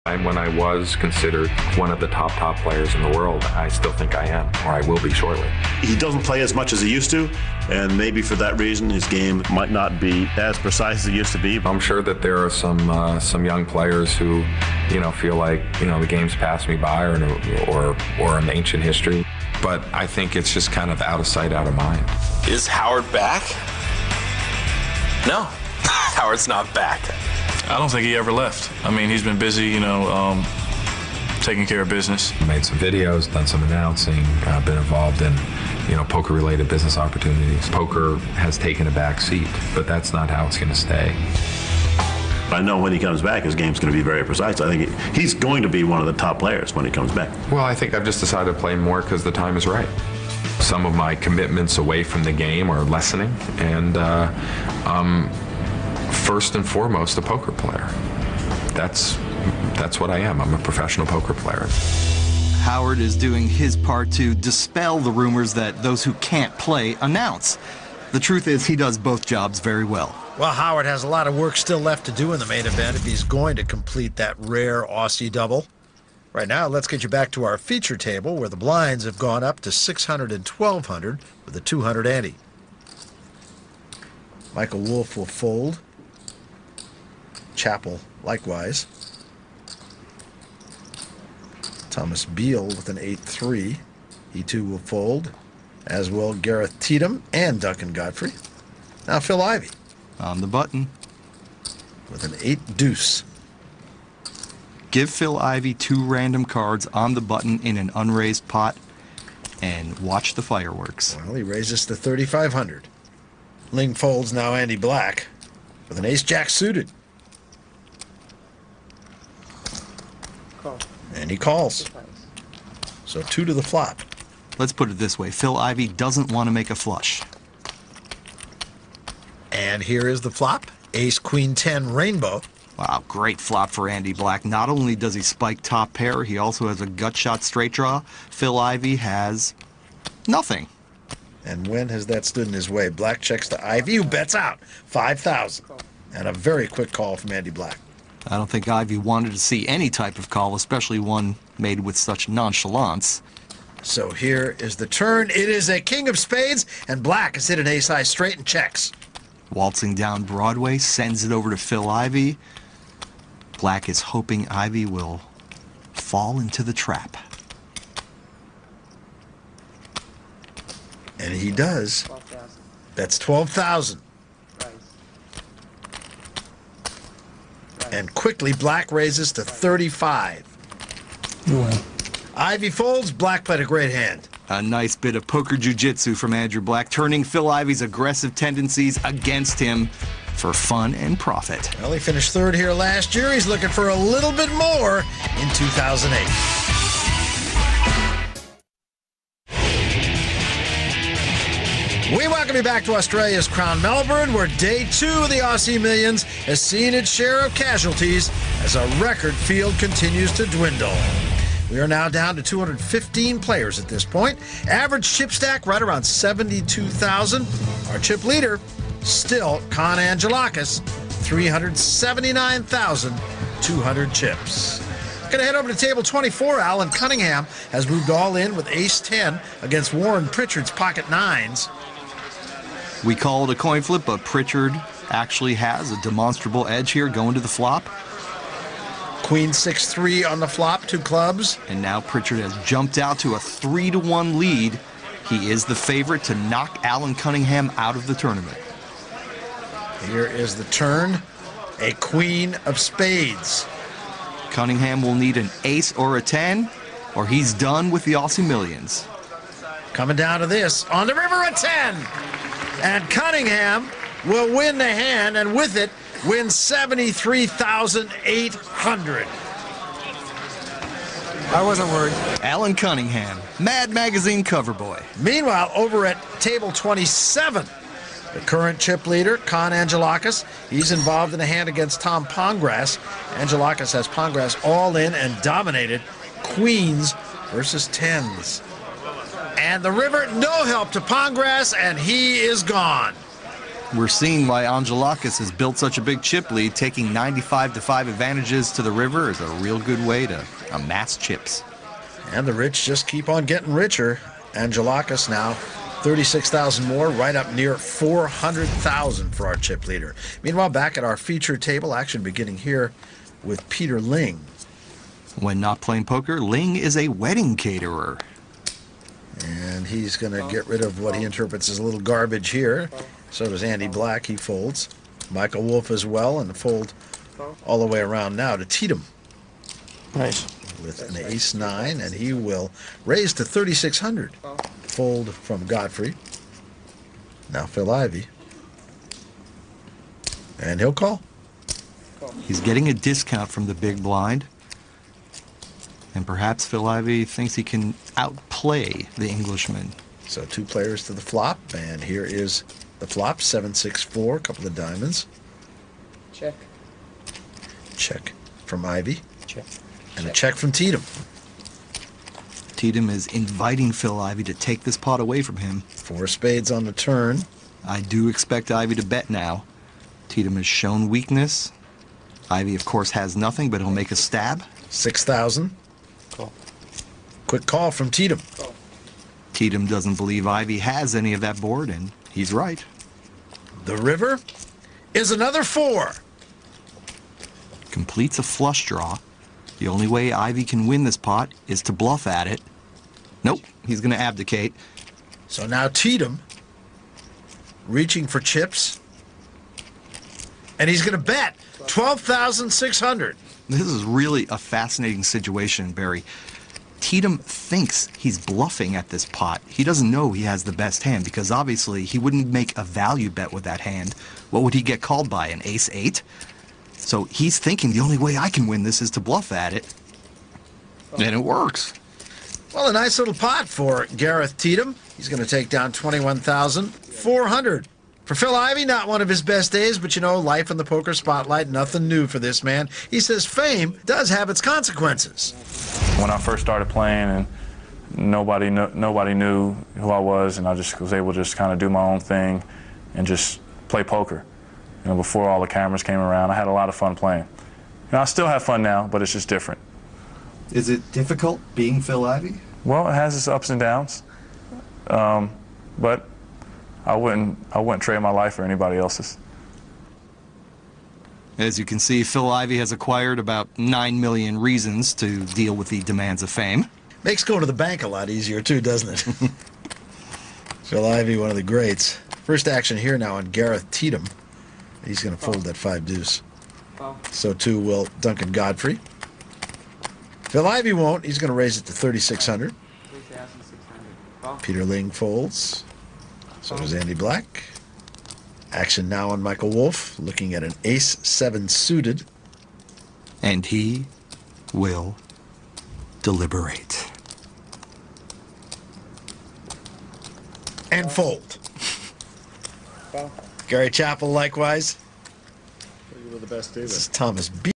When I was considered one of the top players in the world, I still think I am, or I will be shortly. He doesn't play as much as he used to, and maybe for that reason his game might not be as precise as it used to be. I'm sure that there are some young players who, feel like, the game's passed me by or an ancient history. But I think it's just kind of out of sight, out of mind. Is Howard back? No, Howard's not back. I don't think he ever left. I mean, he's been busy, taking care of business. Made some videos, done some announcing, been involved in, poker-related business opportunities. Poker has taken a back seat, but that's not how it's going to stay. I know when he comes back, his game's going to be very precise. I think he's going to be one of the top players when he comes back. Well, I think I've just decided to play more because the time is right. Some of my commitments away from the game are lessening, and first and foremost, a poker player. That's what I am. I'm a professional poker player. Howard is doing his part to dispel the rumors that those who can't play announce. The truth is, he does both jobs very well. Well, Howard has a lot of work still left to do in the main event if he's going to complete that rare Aussie double. Right now, let's get you back to our feature table where the blinds have gone up to 600 and 1,200 with a 200 ante. Michael Wolff will fold. Chappell likewise. Thomas Beal with an 8-3. He too will fold, as will Gareth Tatum and Duncan Godfrey. Now Phil Ivey. On the button. With an 8-deuce. Give Phil Ivey 2 random cards on the button in an unraised pot and watch the fireworks. Well, he raises to 3,500. Ling folds now Andy Black with an ace-jack suited. Call. And he calls. So 2 to the flop. Let's put it this way. Phil Ivey doesn't want to make a flush. And here is the flop. Ace-Queen-10 rainbow. Wow, great flop for Andy Black. Not only does he spike top pair, he also has a gut shot straight draw. Phil Ivey has nothing. And when has that stood in his way? Black checks to Ivey, who bets out 5,000. And a very quick call from Andy Black. I don't think Ivey wanted to see any type of call, especially one made with such nonchalance. So here is the turn. It is a king of spades, and Black has hit an ace-high straight and checks. Waltzing down Broadway, sends it over to Phil Ivey. Black is hoping Ivey will fall into the trap. And he does. 12,000. That's 12,000. Price. And quickly, Black raises to 35. You win. Ivey folds. Black played a great hand. A nice bit of poker jiu-jitsu from Andrew Black, turning Phil Ivey's aggressive tendencies against him for fun and profit. Well, he finished third here last year. He's looking for a little bit more in 2008. We welcome you back to Australia's Crown Melbourne, where day 2 of the Aussie Millions has seen its share of casualties as a record field continues to dwindle. We are now down to 215 players at this point. Average chip stack right around 72,000. Our chip leader, still Con Angelakis, 379,200 chips. Going to head over to table 24. Alan Cunningham has moved all in with ace-10 against Warren Pritchard's pocket nines. We call it a coin flip, but Pritchard actually has a demonstrable edge here going to the flop. Queen 6-3 on the flop, 2 clubs. And now Pritchard has jumped out to a 3-1 lead. He is the favorite to knock Alan Cunningham out of the tournament. Here is the turn. A queen of spades. Cunningham will need an ace or a 10, or he's done with the Aussie Millions. Coming down to this. On the river, a 10. And Cunningham will win the hand, and with it, win 73,800. I wasn't worried. Alan Cunningham, Mad Magazine cover boy. Meanwhile, over at table 27, the current chip leader, Con Angelakis, he's involved in a hand against Tom Pongras. Angelakis has Pongras all in and dominated. Queens versus 10s. And the river, no help to Pongras, and he is gone. We're seeing why Angelakis has built such a big chip lead. Taking 95-5 advantages to the river is a real good way to amass chips. And the rich just keep on getting richer. Angelakis now 36,000 more, right up near 400,000 for our chip leader. Meanwhile, back at our feature table, action beginning here with Peter Ling. When not playing poker, Ling is a wedding caterer. And he's going to get rid of what he interprets as a little garbage here. So does Andy Black. He folds. Michael Wolff as well, and fold all the way around now to Teedem. Nice. With an ace-9, and he will raise to 3,600. Fold from Godfrey. Now Phil Ivey. And he'll call. He's getting a discount from the big blind. And perhaps Phil Ivey thinks he can outplay the Englishman. So 2 players to the flop, and here is the flop, 7-6-4, a couple of diamonds. Check. Check from Ivey. Check. And a check from Teedem. Teedem is inviting Phil Ivey to take this pot away from him. 4 spades on the turn. I do expect Ivey to bet now. Teedem has shown weakness. Ivey, of course, has nothing, but he'll make a stab. 6,000. Call. Quick call from Teedem. Teedem doesn't believe Ivey has any of that board, and he's right. The river is another 4. Completes a flush draw. The only way Ivey can win this pot is to bluff at it. Nope, he's going to abdicate. So now Teedem reaching for chips. And he's going to bet 12,600. This is really a fascinating situation, Barry. Teedem thinks he's bluffing at this pot. He doesn't know he has the best hand because obviously he wouldn't make a value bet with that hand. What would he get called by, an ace-8? So he's thinking the only way I can win this is to bluff at it. And it works. Well, a nice little pot for Gareth Teedem. He's going to take down 21,400. For Phil Ivey, not one of his best days, but you know, life in the poker spotlight, nothing new for this man. He says fame does have its consequences. When I first started playing and nobody knew who I was, and I just was able to just kind of do my own thing and just play poker. You know, before all the cameras came around, I had a lot of fun playing. You know, I still have fun now, but it's just different. Is it difficult being Phil Ivey? Well, it has its ups and downs, but I wouldn't trade my life for anybody else's. As you can see, Phil Ivey has acquired about 9 million reasons to deal with the demands of fame. Makes going to the bank a lot easier too, doesn't it? Phil Ivey, one of the greats. First action here now on Gareth Teedem. He's going to fold that 5-deuce. So too will Duncan Godfrey. Phil Ivey won't. He's going to raise it to 3,600. Peter Ling folds. So does Andy Black. Action now on Michael Wolff, looking at an ace-7 suited. And he will deliberate. And fold. Gary Chappell likewise. You were the best, David. This is Thomas B.